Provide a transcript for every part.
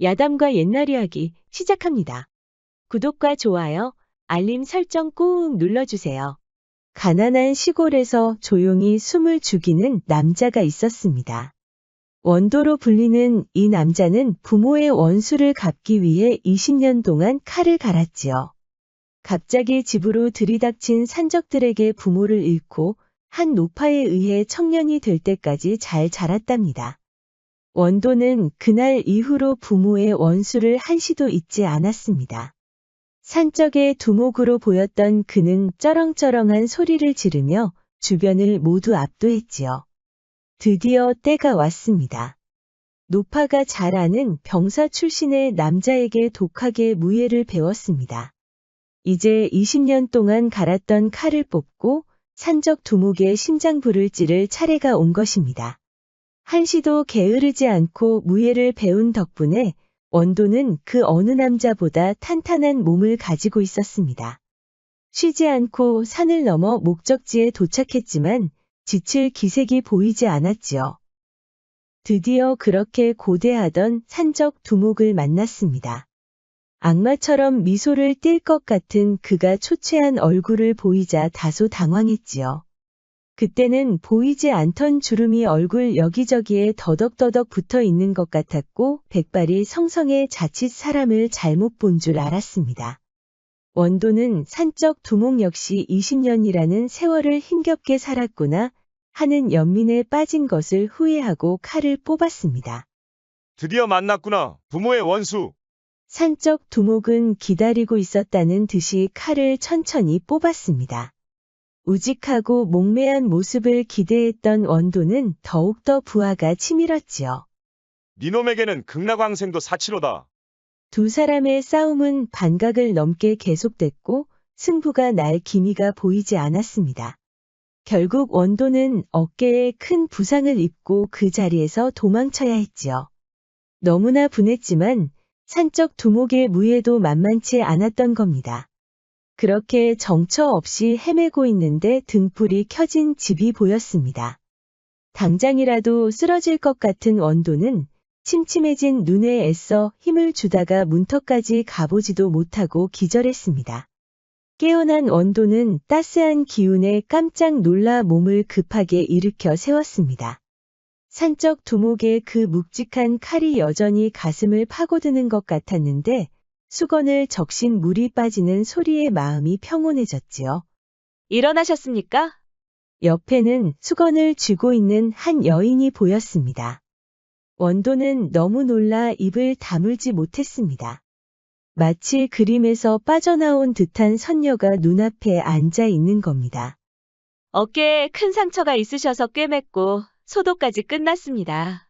야담과 옛날 이야기 시작합니다. 구독과 좋아요, 알림 설정 꾹 눌러주세요. 가난한 시골에서 조용히 숨을 죽이는 남자가 있었습니다. 원도로 불리는 이 남자는 부모의 원수를 갚기 위해 20년 동안 칼을 갈았지요. 갑자기 집으로 들이닥친 산적들에게 부모를 잃고 한 노파에 의해 청년이 될 때까지 잘 자랐답니다. 원도는 그날 이후로 부모의 원수를 한시도 잊지 않았습니다. 산적의 두목으로 보였던 그는 쩌렁쩌렁한 소리를 지르며 주변을 모두 압도했지요. 드디어 때가 왔습니다. 노파가 잘 아는 병사 출신의 남자에게 독하게 무예를 배웠습니다. 이제 20년 동안 갈았던 칼을 뽑고 산적 두목의 심장부를 찌를 차례가 온 것입니다. 한시도 게으르지 않고 무예를 배운 덕분에 원도는 그 어느 남자보다 탄탄한 몸을 가지고 있었습니다. 쉬지 않고 산을 넘어 목적지에 도착했지만 지칠 기색이 보이지 않았지요. 드디어 그렇게 고대하던 산적 두목을 만났습니다. 악마처럼 미소를 띌 것 같은 그가 초췌한 얼굴을 보이자 다소 당황했지요. 그때는 보이지 않던 주름이 얼굴 여기저기에 더덕더덕 붙어 있는 것 같았고 백발이 성성해 자칫 사람을 잘못 본 줄 알았습니다. 원도는 산적 두목 역시 20년이라는 세월을 힘겹게 살았구나 하는 연민에 빠진 것을 후회하고 칼을 뽑았습니다. 드디어 만났구나, 부모의 원수. 산적 두목은 기다리고 있었다는 듯이 칼을 천천히 뽑았습니다. 우직하고 몽매한 모습을 기대했던 원도는 더욱더 부하가 치밀었지요. 니놈에게는 극락왕생도 사치로다. 두 사람의 싸움은 반각을 넘게 계속됐고 승부가 날 기미가 보이지 않았습니다. 결국 원도는 어깨에 큰 부상을 입고 그 자리에서 도망쳐야 했지요. 너무나 분했지만 산적 두목의 무예도 만만치 않았던 겁니다. 그렇게 정처 없이 헤매고 있는데 등불이 켜진 집이 보였습니다. 당장이라도 쓰러질 것 같은 원도는 침침해진 눈에 애써 힘을 주다가 문턱까지 가보지도 못하고 기절했습니다. 깨어난 원도는 따스한 기운에 깜짝 놀라 몸을 급하게 일으켜 세웠습니다. 산적 두목의 그 묵직한 칼이 여전히 가슴을 파고드는 것 같았는데 수건을 적신 물이 빠지는 소리에 마음이 평온해졌지요. 일어나셨습니까? 옆에는 수건을 쥐고 있는 한 여인이 보였습니다. 원도는 너무 놀라 입을 다물지 못했습니다. 마치 그림에서 빠져나온 듯한 선녀가 눈앞에 앉아 있는 겁니다. 어깨에 큰 상처가 있으셔서 꿰맸고 소독까지 끝났습니다.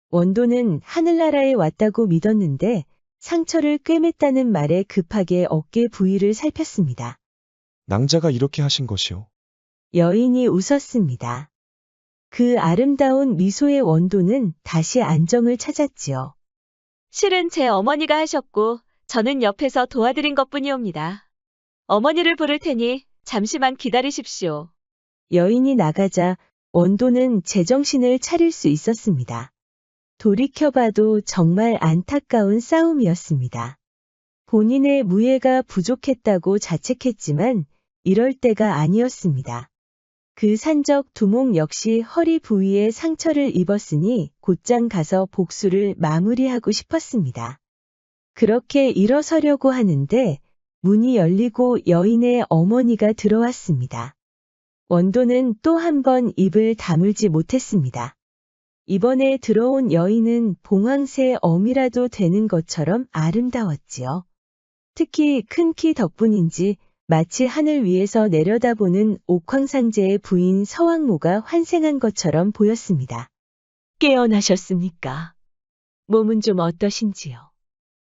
원도는 하늘나라에 왔다고 믿었는데 상처를 꿰맸다는 말에 급하게 어깨 부위를 살폈습니다. 낭자가 이렇게 하신 것이오. 여인이 웃었습니다. 그 아름다운 미소의 원도는 다시 안정을 찾았지요. 실은 제 어머니가 하셨고 저는 옆에서 도와드린 것뿐이옵니다. 어머니를 부를 테니 잠시만 기다리십시오. 여인이 나가자 원도는 제정신을 차릴 수 있었습니다. 돌이켜봐도 정말 안타까운 싸움이었습니다. 본인의 무예가 부족했다고 자책했지만 이럴 때가 아니었습니다. 그 산적 두목 역시 허리 부위에 상처를 입었으니 곧장 가서 복수를 마무리하고 싶었습니다. 그렇게 일어서려고 하는데 문이 열리고 여인의 어머니가 들어왔습니다. 원도는 또 한 번 입을 다물지 못했습니다. 이번에 들어온 여인은 봉황새 어미라도 되는 것처럼 아름다웠지요. 특히 큰 키 덕분인지 마치 하늘 위에서 내려다보는 옥황상제의 부인 서왕모가 환생한 것처럼 보였습니다. 깨어나셨습니까? 몸은 좀 어떠신지요?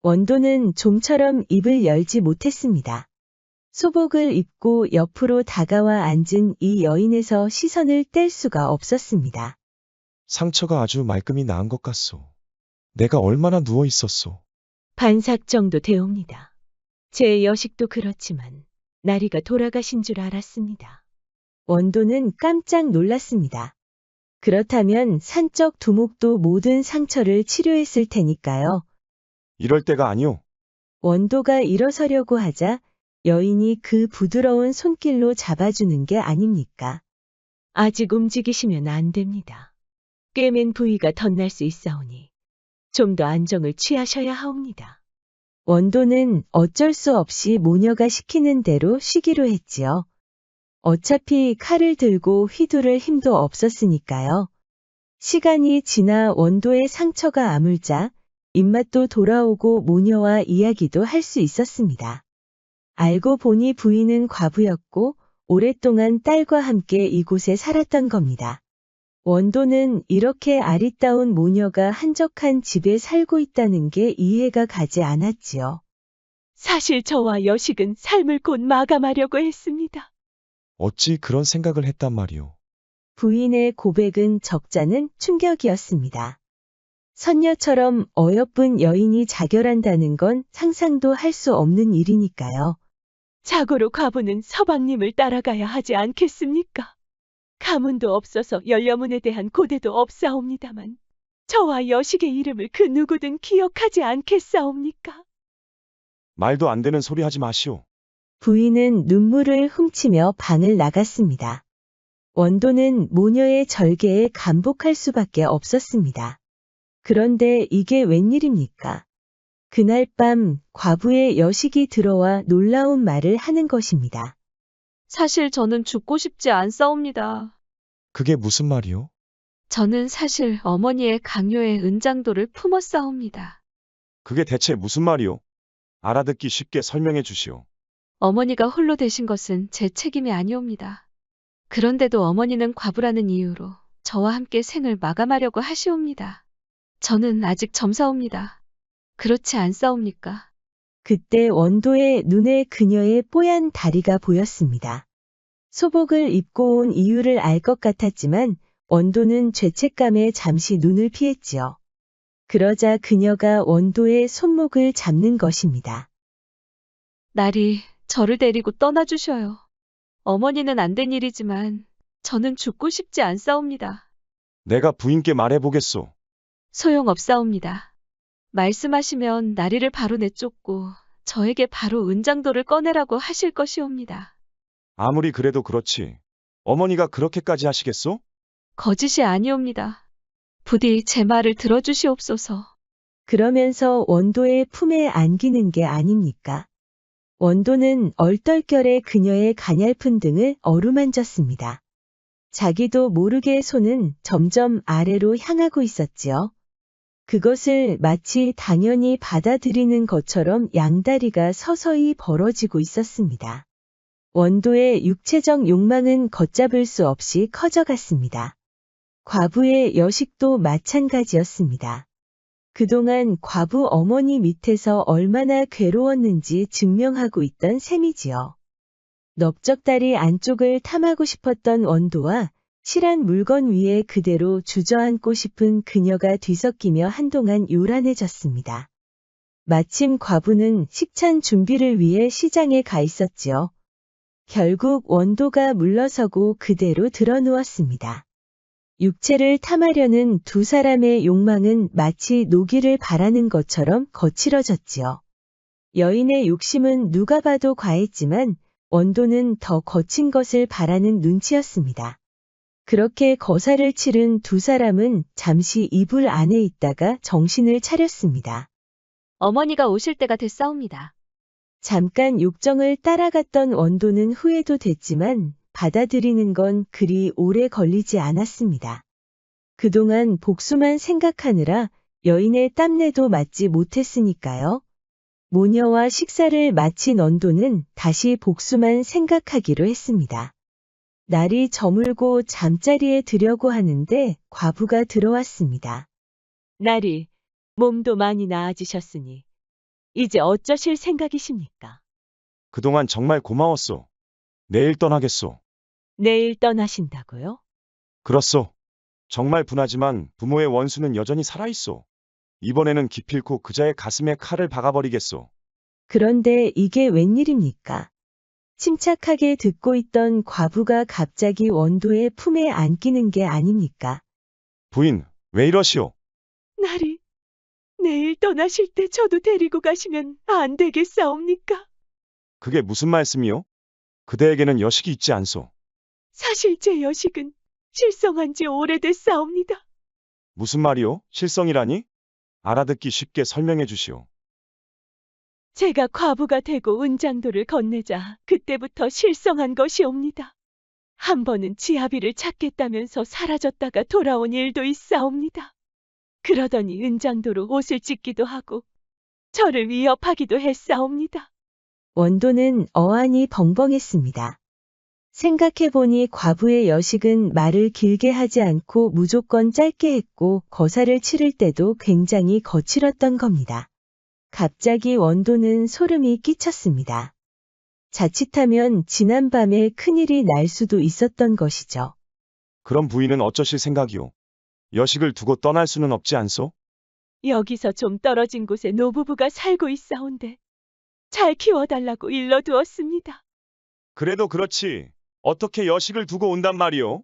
원도는 좀처럼 입을 열지 못했습니다. 소복을 입고 옆으로 다가와 앉은 이 여인에서 시선을 뗄 수가 없었습니다. 상처가 아주 말끔히 나은 것 같소. 내가 얼마나 누워 있었소. 반삭 정도 되옵니다. 제 여식도 그렇지만 나리가 돌아가신 줄 알았습니다. 원도는 깜짝 놀랐습니다. 그렇다면 산적 두목도 모든 상처를 치료했을 테니까요. 이럴 때가 아니오. 원도가 일어서려고 하자 여인이 그 부드러운 손길로 잡아주는 게 아닙니까? 아직 움직이시면 안 됩니다. 꿰맨 부위가 덧날 수 있사오니 좀 더 안정을 취하셔야 하옵니다. 원도는 어쩔 수 없이 모녀가 시키는 대로 쉬기로 했지요. 어차피 칼을 들고 휘두를 힘도 없었으니까요. 시간이 지나 원도의 상처가 아물자 입맛도 돌아오고 모녀와 이야기도 할 수 있었습니다. 알고 보니 부인은 과부였고 오랫동안 딸과 함께 이곳에 살았던 겁니다. 원도는 이렇게 아리따운 모녀가 한적한 집에 살고 있다는 게 이해가 가지 않았지요. 사실 저와 여식은 삶을 곧 마감하려고 했습니다. 어찌 그런 생각을 했단 말이오. 부인의 고백은 적잖은 충격이었습니다. 선녀처럼 어여쁜 여인이 자결한다는 건 상상도 할 수 없는 일이니까요. 자고로 과부는 서방님을 따라가야 하지 않겠습니까? 가문도 없어서 연려문에 대한 고대도 없사옵니다만 저와 여식의 이름을 그 누구든 기억하지 않겠사옵니까? 말도 안 되는 소리 하지 마시오. 부인은 눈물을 훔치며 방을 나갔습니다. 원도는 모녀의 절개에 감복할 수밖에 없었습니다. 그런데 이게 웬일입니까? 그날 밤 과부의 여식이 들어와 놀라운 말을 하는 것입니다. 사실 저는 죽고 싶지 않사옵니다. 그게 무슨 말이오? 저는 사실 어머니의 강요에 은장도를 품었사옵니다. 그게 대체 무슨 말이오? 알아듣기 쉽게 설명해 주시오. 어머니가 홀로 되신 것은 제 책임이 아니옵니다. 그런데도 어머니는 과부라는 이유로 저와 함께 생을 마감하려고 하시옵니다. 저는 아직 젊사옵니다. 그렇지 않사옵니까? 그때 원도의 눈에 그녀의 뽀얀 다리가 보였습니다. 소복을 입고 온 이유를 알 것 같았지만 원도는 죄책감에 잠시 눈을 피했지요. 그러자 그녀가 원도의 손목을 잡는 것입니다. 날이 저를 데리고 떠나주셔요. 어머니는 안 된 일이지만 저는 죽고 싶지 않사옵니다. 내가 부인께 말해보겠소. 소용없사옵니다. 말씀하시면 나리를 바로 내쫓고 저에게 바로 은장도를 꺼내라고 하실 것이옵니다. 아무리 그래도 그렇지. 어머니가 그렇게까지 하시겠소? 거짓이 아니옵니다. 부디 제 말을 들어주시옵소서. 그러면서 원도의 품에 안기는 게 아닙니까? 원도는 얼떨결에 그녀의 가냘픈 등을 어루만졌습니다. 자기도 모르게 손은 점점 아래로 향하고 있었지요. 그것을 마치 당연히 받아들이는 것처럼 양다리가 서서히 벌어지고 있었습니다. 원도의 육체적 욕망은 걷잡을 수 없이 커져갔습니다. 과부의 여식도 마찬가지였습니다. 그동안 과부 어머니 밑에서 얼마나 괴로웠는지 증명하고 있던 셈이지요. 넓적다리 안쪽을 탐하고 싶었던 원도와 실한 물건 위에 그대로 주저앉고 싶은 그녀가 뒤섞이며 한동안 요란해졌습니다. 마침 과부는 식찬 준비를 위해 시장에 가 있었지요. 결국 원도가 물러서고 그대로 드러누웠습니다. 육체를 탐하려는 두 사람의 욕망은 마치 노기를 바라는 것처럼 거칠어졌지요. 여인의 욕심은 누가 봐도 과했지만 원도는 더 거친 것을 바라는 눈치였습니다. 그렇게 거사를 치른 두 사람은 잠시 이불 안에 있다가 정신을 차렸습니다. 어머니가 오실 때가 됐사옵니다. 잠깐 욕정을 따라갔던 원도는 후회도 됐지만 받아들이는 건 그리 오래 걸리지 않았습니다. 그동안 복수만 생각하느라 여인의 땀내도 맡지 못했으니까요. 모녀와 식사를 마친 원도는 다시 복수만 생각하기로 했습니다. 날이 저물고 잠자리에 들려고 하는데 과부가 들어왔습니다. 날이 몸도 많이 나아지셨으니 이제 어쩌실 생각이십니까? 그동안 정말 고마웠소. 내일 떠나겠소. 내일 떠나신다고요? 그렇소. 정말 분하지만 부모의 원수는 여전히 살아있소. 이번에는 기필코 그자의 가슴에 칼을 박아버리겠소. 그런데 이게 웬일입니까? 침착하게 듣고 있던 과부가 갑자기 원도의 품에 안기는 게 아닙니까? 부인, 왜 이러시오? 날이, 내일 떠나실 때 저도 데리고 가시면 안 되겠사옵니까? 그게 무슨 말씀이요? 그대에게는 여식이 있지 않소. 사실 제 여식은 실성한 지 오래됐사옵니다. 무슨 말이요? 실성이라니? 알아듣기 쉽게 설명해 주시오. 제가 과부가 되고 은장도를 건네자 그때부터 실성한 것이옵니다. 한 번은 지아비를 찾겠다면서 사라졌다가 돌아온 일도 있사옵니다. 그러더니 은장도로 옷을 찢기도 하고 저를 위협하기도 했사옵니다. 원도는 어안이 벙벙했습니다. 생각해보니 과부의 여식은 말을 길게 하지 않고 무조건 짧게 했고 거사를 치를 때도 굉장히 거칠었던 겁니다. 갑자기 원도는 소름이 끼쳤습니다. 자칫하면 지난밤에 큰일이 날 수도 있었던 것이죠. 그럼 부인은 어쩌실 생각이오? 여식을 두고 떠날 수는 없지 않소? 여기서 좀 떨어진 곳에 노부부가 살고 있사온데 잘 키워달라고 일러두었습니다. 그래도 그렇지. 어떻게 여식을 두고 온단 말이오?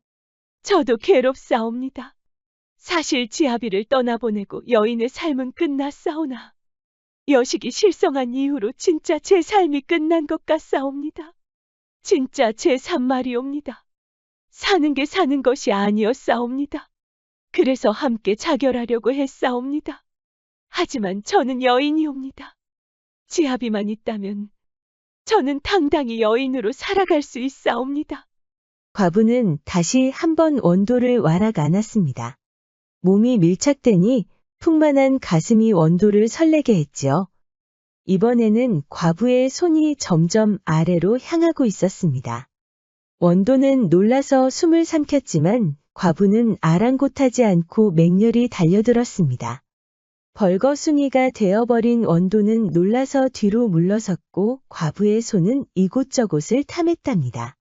저도 괴롭사옵니다. 사실 지아비를 떠나보내고 여인의 삶은 끝났사오나 여식이 실성한 이후로 진짜 제 삶이 끝난 것 같사옵니다. 진짜 제 산말이옵니다. 사는 게 사는 것이 아니었사옵니다. 그래서 함께 자결하려고 했사옵니다. 하지만 저는 여인이옵니다. 지아비만 있다면 저는 당당히 여인으로 살아갈 수 있사옵니다. 과부는 다시 한번 원도를 와락 안았습니다. 몸이 밀착되니 풍만한 가슴이 원도를 설레게 했지요. 이번에는 과부의 손이 점점 아래로 향하고 있었습니다. 원도는 놀라서 숨을 삼켰지만 과부는 아랑곳하지 않고 맹렬히 달려들었습니다. 벌거숭이가 되어버린 원도는 놀라서 뒤로 물러섰고 과부의 손은 이곳저곳을 탐했답니다.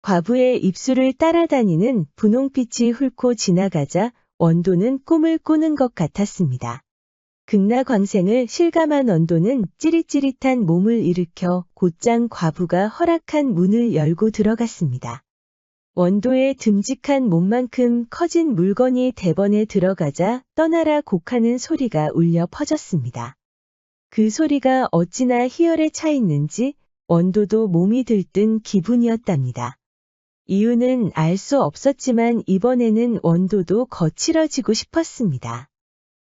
과부의 입술을 따라다니는 분홍빛이 훑고 지나가자 원도는 꿈을 꾸는 것 같았습니다. 극락광생을 실감한 원도는 찌릿찌릿한 몸을 일으켜 곧장 과부가 허락한 문을 열고 들어갔습니다. 원도의 듬직한 몸만큼 커진 물건이 대번에 들어가자 떠나라 곡하는 소리가 울려 퍼졌습니다. 그 소리가 어찌나 희열에 차 있는지 원도도 몸이 들뜬 기분이었답니다. 이유는 알 수 없었지만 이번에는 원도도 거칠어지고 싶었습니다.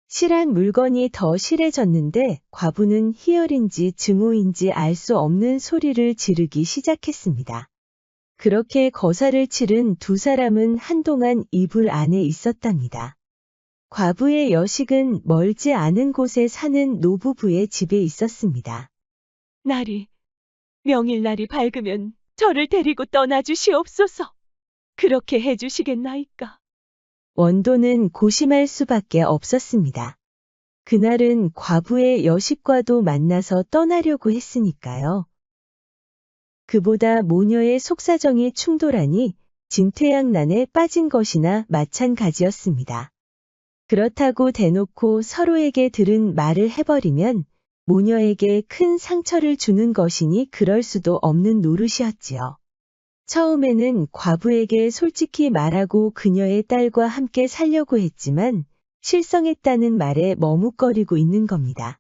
실한 물건이 더 실해졌는데 과부는 희열인지 증오인지 알 수 없는 소리를 지르기 시작했습니다. 그렇게 거사를 치른 두 사람은 한동안 이불 안에 있었답니다. 과부의 여식은 멀지 않은 곳에 사는 노부부의 집에 있었습니다. 명일날이 밝으면 저를 데리고 떠나주시옵소서. 그렇게 해주시겠나이까? 원도는 고심할 수밖에 없었습니다. 그날은 과부의 여식과도 만나서 떠나려고 했으니까요. 그보다 모녀의 속사정이 충돌하니 진퇴양난에 빠진 것이나 마찬가지였습니다. 그렇다고 대놓고 서로에게 들은 말을 해버리면 모녀에게 큰 상처를 주는 것이니 그럴 수도 없는 노릇이었지요. 처음에는 과부에게 솔직히 말하고 그녀의 딸과 함께 살려고 했지만 실성했다는 말에 머뭇거리고 있는 겁니다.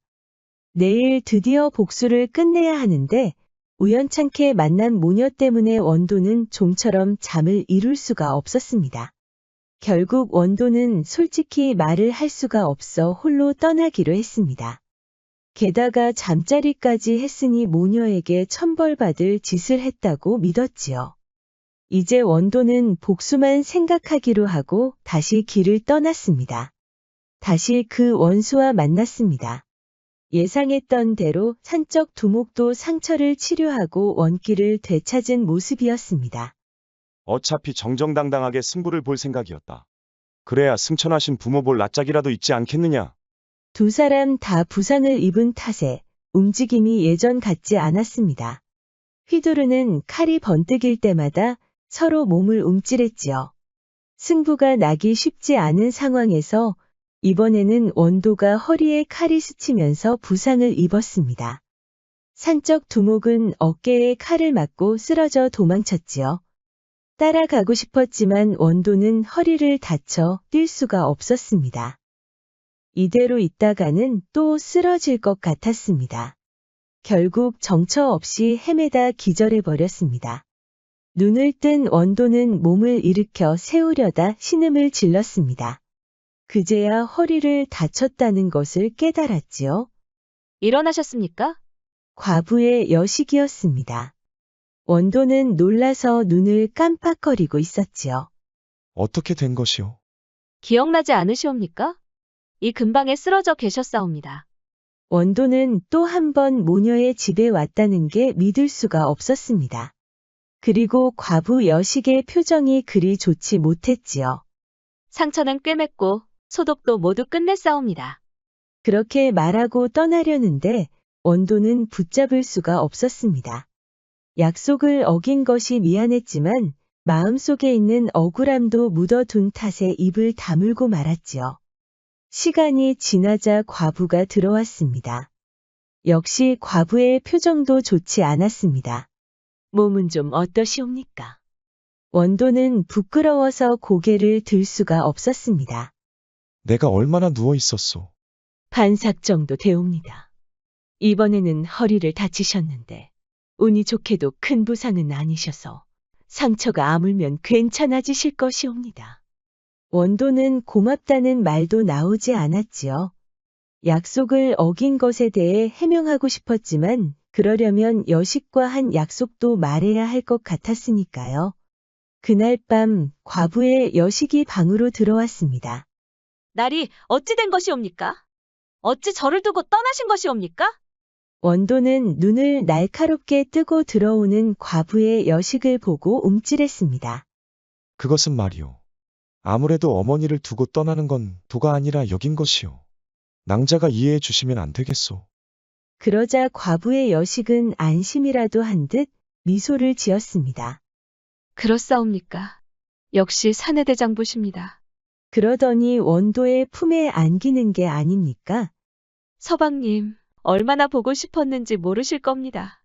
내일 드디어 복수를 끝내야 하는데 우연찮게 만난 모녀 때문에 원도는 좀처럼 잠을 이룰 수가 없었습니다. 결국 원도는 솔직히 말을 할 수가 없어 홀로 떠나기로 했습니다. 게다가 잠자리까지 했으니 모녀에게 천벌받을 짓을 했다고 믿었지요. 이제 원도는 복수만 생각하기로 하고 다시 길을 떠났습니다. 다시 그 원수와 만났습니다. 예상했던 대로 산적 두목도 상처를 치료하고 원길을 되찾은 모습이었습니다. 어차피 정정당당하게 승부를 볼 생각이었다. 그래야 승천하신 부모 볼 낯짝이라도 있지 않겠느냐. 두 사람 다 부상을 입은 탓에 움직임이 예전 같지 않았습니다. 휘두르는 칼이 번뜩일 때마다 서로 몸을 움찔했지요. 승부가 나기 쉽지 않은 상황에서 이번에는 원도가 허리에 칼이 스치면서 부상을 입었습니다. 산적 두목은 어깨에 칼을 맞고 쓰러져 도망쳤지요. 따라가고 싶었지만 원도는 허리를 다쳐 뛸 수가 없었습니다. 이대로 있다가는 또 쓰러질 것 같았습니다. 결국 정처 없이 헤매다 기절해버렸습니다. 눈을 뜬 원도는 몸을 일으켜 세우려다 신음을 질렀습니다. 그제야 허리를 다쳤다는 것을 깨달았지요. 일어나셨습니까? 과부의 여식이었습니다. 원도는 놀라서 눈을 깜빡거리고 있었지요. 어떻게 된 것이오? 기억나지 않으시옵니까? 이 근방에 쓰러져 계셨사옵니다. 원도는 또 한 번 모녀의 집에 왔다는 게 믿을 수가 없었습니다. 그리고 과부 여식의 표정이 그리 좋지 못했지요. 상처는 꿰맸고 소독도 모두 끝냈사옵니다. 그렇게 말하고 떠나려는데 원도는 붙잡을 수가 없었습니다. 약속을 어긴 것이 미안했지만 마음속에 있는 억울함도 묻어둔 탓에 입을 다물고 말았지요. 시간이 지나자 과부가 들어왔습니다. 역시 과부의 표정도 좋지 않았습니다. 몸은 좀 어떠시옵니까? 원도는 부끄러워서 고개를 들 수가 없었습니다. 내가 얼마나 누워 있었소? 반삭 정도 되옵니다. 이번에는 허리를 다치셨는데 운이 좋게도 큰 부상은 아니셔서 상처가 아물면 괜찮아지실 것이옵니다. 원도는 고맙다는 말도 나오지 않았지요. 약속을 어긴 것에 대해 해명하고 싶었지만 그러려면 여식과 한 약속도 말해야 할 것 같았으니까요. 그날 밤 과부의 여식이 방으로 들어왔습니다. 날이 어찌 된 것이옵니까? 어찌 저를 두고 떠나신 것이옵니까? 원도는 눈을 날카롭게 뜨고 들어오는 과부의 여식을 보고 움찔했습니다. 그것은 말이오. 아무래도 어머니를 두고 떠나는 건 도가 아니라 여긴 것이오. 낭자가 이해해 주시면 안 되겠소. 그러자 과부의 여식은 안심이라도 한 듯 미소를 지었습니다. 그렇사옵니까? 역시 사내대장부십니다. 그러더니 원도의 품에 안기는 게 아닙니까? 서방님, 얼마나 보고 싶었는지 모르실 겁니다.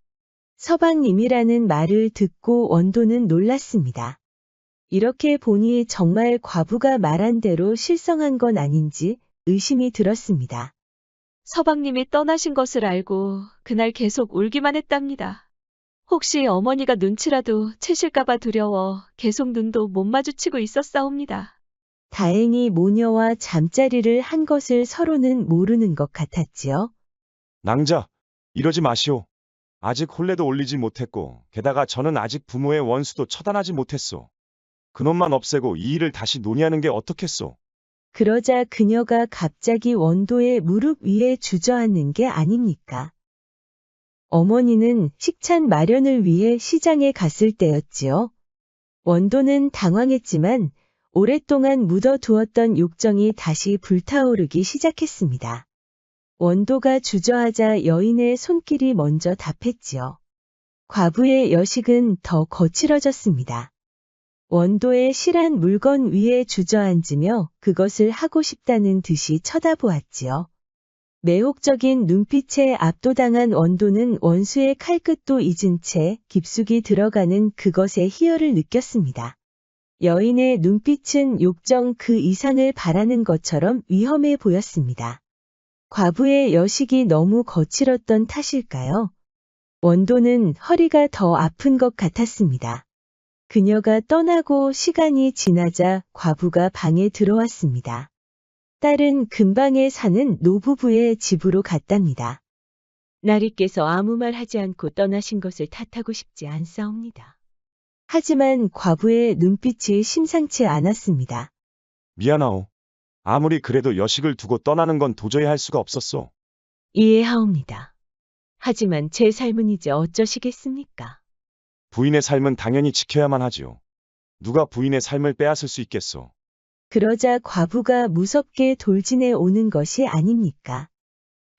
서방님이라는 말을 듣고 원도는 놀랐습니다. 이렇게 보니 정말 과부가 말한 대로 실성한 건 아닌지 의심이 들었습니다. 서방님이 떠나신 것을 알고 그날 계속 울기만 했답니다. 혹시 어머니가 눈치라도 채실까봐 두려워 계속 눈도 못 마주치고 있었사옵니다. 다행히 모녀와 잠자리를 한 것을 서로는 모르는 것 같았지요. 낭자, 이러지 마시오. 아직 혼례도 올리지 못했고 게다가 저는 아직 부모의 원수도 처단하지 못했소. 그놈만 없애고 이 일을 다시 논의하는 게 어떻겠소? 그러자 그녀가 갑자기 원도의 무릎 위에 주저앉는 게 아닙니까? 어머니는 식찬 마련을 위해 시장에 갔을 때였지요. 원도는 당황했지만 오랫동안 묻어두었던 욕정이 다시 불타오르기 시작했습니다. 원도가 주저하자 여인의 손길이 먼저 답했지요. 과부의 여식은 더 거칠어졌습니다. 원도의 실한 물건 위에 주저앉으며 그것을 하고 싶다는 듯이 쳐다보았지요. 매혹적인 눈빛에 압도당한 원도는 원수의 칼끝도 잊은 채 깊숙이 들어가는 그것의 희열을 느꼈습니다. 여인의 눈빛은 욕정 그 이상을 바라는 것처럼 위험해 보였습니다. 과부의 여식이 너무 거칠었던 탓일까요? 원도는 허리가 더 아픈 것 같았습니다. 그녀가 떠나고 시간이 지나자 과부가 방에 들어왔습니다. 딸은 근방에 사는 노부부의 집으로 갔답니다. 나리께서 아무 말 하지 않고 떠나신 것을 탓하고 싶지 않사옵니다. 하지만 과부의 눈빛이 심상치 않았습니다. 미안하오. 아무리 그래도 여식을 두고 떠나는 건 도저히 할 수가 없었소. 이해하옵니다. 하지만 제 삶은 이제 어쩌시겠습니까? 부인의 삶은 당연히 지켜야만 하지요. 누가 부인의 삶을 빼앗을 수 있겠소? 그러자 과부가 무섭게 돌진해 오는 것이 아닙니까?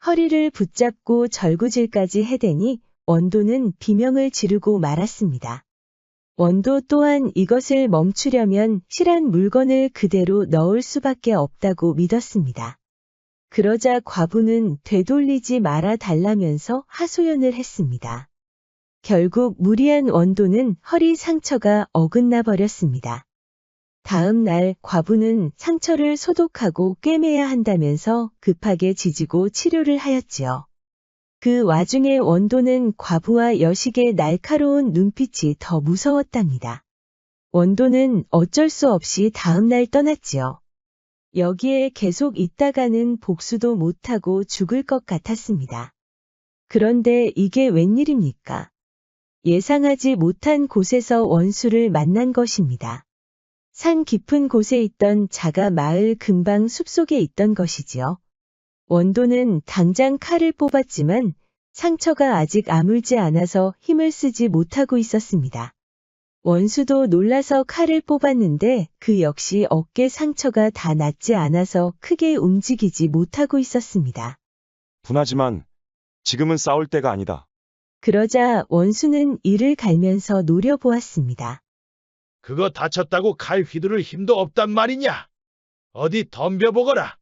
허리를 붙잡고 절구질까지 해대니 원도는 비명을 지르고 말았습니다. 원도 또한 이것을 멈추려면 실한 물건을 그대로 넣을 수밖에 없다고 믿었습니다. 그러자 과부는 되돌리지 말아 달라면서 하소연을 했습니다. 결국 무리한 원도는 허리 상처가 어긋나 버렸습니다. 다음 날 과부는 상처를 소독하고 꿰매야 한다면서 급하게 지지고 치료를 하였지요. 그 와중에 원도는 과부와 여식의 날카로운 눈빛이 더 무서웠답니다. 원도는 어쩔 수 없이 다음 날 떠났지요. 여기에 계속 있다가는 복수도 못하고 죽을 것 같았습니다. 그런데 이게 웬일입니까? 예상하지 못한 곳에서 원수를 만난 것입니다. 산 깊은 곳에 있던 자가 마을 근방 숲속에 있던 것이지요. 원도는 당장 칼을 뽑았지만 상처가 아직 아물지 않아서 힘을 쓰지 못하고 있었습니다. 원수도 놀라서 칼을 뽑았는데 그 역시 어깨 상처가 다 낫지 않아서 크게 움직이지 못하고 있었습니다. 분하지만 지금은 싸울 때가 아니다. 그러자 원수는 이를 갈면서 노려보았습니다. 그거 다쳤다고 칼 휘두를 힘도 없단 말이냐? 어디 덤벼보거라.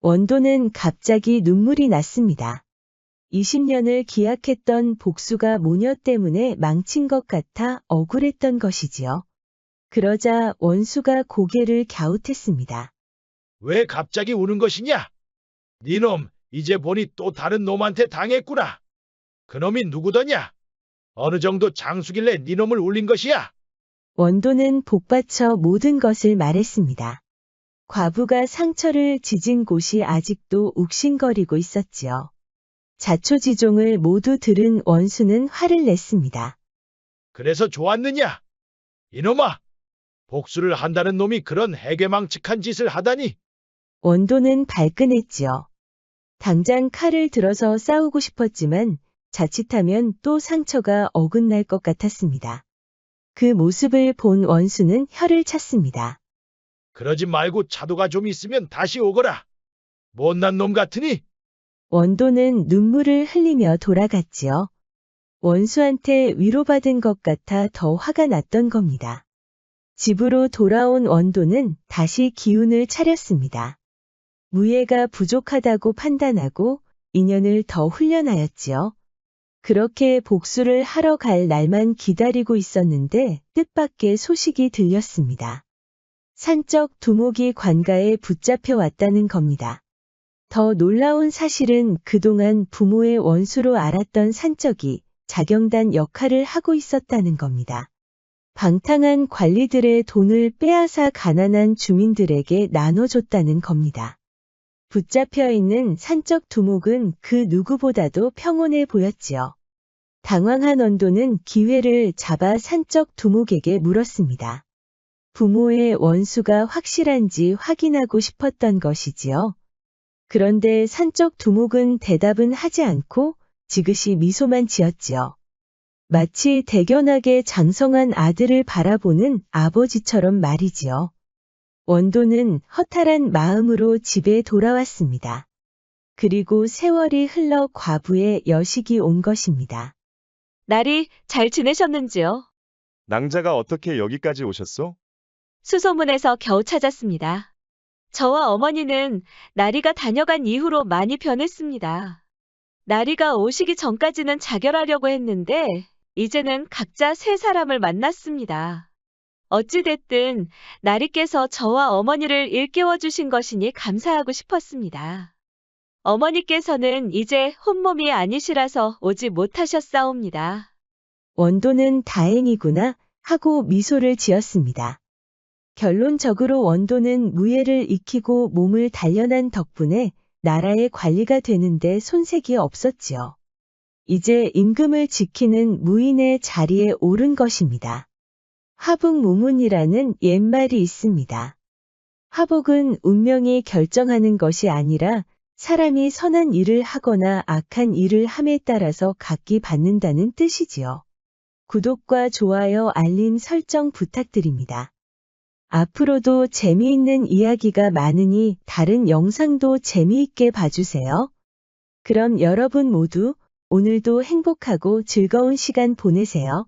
원도는 갑자기 눈물이 났습니다. 20년을 기약했던 복수가 모녀 때문에 망친 것 같아 억울했던 것이지요. 그러자 원수가 고개를 갸웃했습니다. 왜 갑자기 우는 것이냐? 니놈, 이제 보니 또 다른 놈한테 당했구나. 그놈이 누구더냐? 어느 정도 장수길래 니놈을 울린 것이야? 원도는 복받쳐 모든 것을 말했습니다. 과부가 상처를 지진 곳이 아직도 욱신거리고 있었지요. 자초지종을 모두 들은 원수는 화를 냈습니다. 그래서 좋았느냐? 이놈아! 복수를 한다는 놈이 그런 해괴망측한 짓을 하다니! 원도는 발끈했지요. 당장 칼을 들어서 싸우고 싶었지만 자칫하면 또 상처가 어긋날 것 같았습니다. 그 모습을 본 원수는 혀를 찼습니다. 그러지 말고 차도가 좀 있으면 다시 오거라. 못난 놈 같으니! 원도는 눈물을 흘리며 돌아갔지요. 원수한테 위로받은 것 같아 더 화가 났던 겁니다. 집으로 돌아온 원도는 다시 기운을 차렸습니다. 무예가 부족하다고 판단하고 인연을 더 훈련하였지요. 그렇게 복수를 하러 갈 날만 기다리고 있었는데 뜻밖의 소식이 들렸습니다. 산적 두목이 관가에 붙잡혀 왔다는 겁니다. 더 놀라운 사실은 그동안 부모의 원수로 알았던 산적이 자경단 역할을 하고 있었다는 겁니다. 방탕한 관리들의 돈을 빼앗아 가난한 주민들에게 나눠줬다는 겁니다. 붙잡혀 있는 산적 두목은 그 누구보다도 평온해 보였지요. 당황한 원도는 기회를 잡아 산적 두목에게 물었습니다. 부모의 원수가 확실한지 확인하고 싶었던 것이지요. 그런데 산적 두목은 대답은 하지 않고 지그시 미소만 지었지요. 마치 대견하게 장성한 아들을 바라보는 아버지처럼 말이지요. 원도는 허탈한 마음으로 집에 돌아왔습니다. 그리고 세월이 흘러 과부의 여식이 온 것입니다. 날이 잘 지내셨는지요? 낭자가 어떻게 여기까지 오셨소? 수소문에서 겨우 찾았습니다. 저와 어머니는 나리가 다녀간 이후로 많이 변했습니다. 나리가 오시기 전까지는 자결하려고 했는데 이제는 각자 새 사람을 만났습니다. 어찌됐든 나리께서 저와 어머니를 일깨워 주신 것이니 감사하고 싶었습니다. 어머니께서는 이제 혼몸이 아니시라서 오지 못하셨사옵니다. 원도는 다행이구나 하고 미소를 지었습니다. 결론적으로 원도는 무예를 익히고 몸을 단련한 덕분에 나라의 관리가 되는데 손색이 없었지요. 이제 임금을 지키는 무인의 자리에 오른 것입니다. 화북무문이라는 옛말이 있습니다. 화복은 운명이 결정하는 것이 아니라 사람이 선한 일을 하거나 악한 일을 함에 따라서 각기 받는다는 뜻이지요. 구독과 좋아요, 알림 설정 부탁드립니다. 앞으로도 재미있는 이야기가 많으니 다른 영상도 재미있게 봐주세요. 그럼 여러분 모두 오늘도 행복하고 즐거운 시간 보내세요.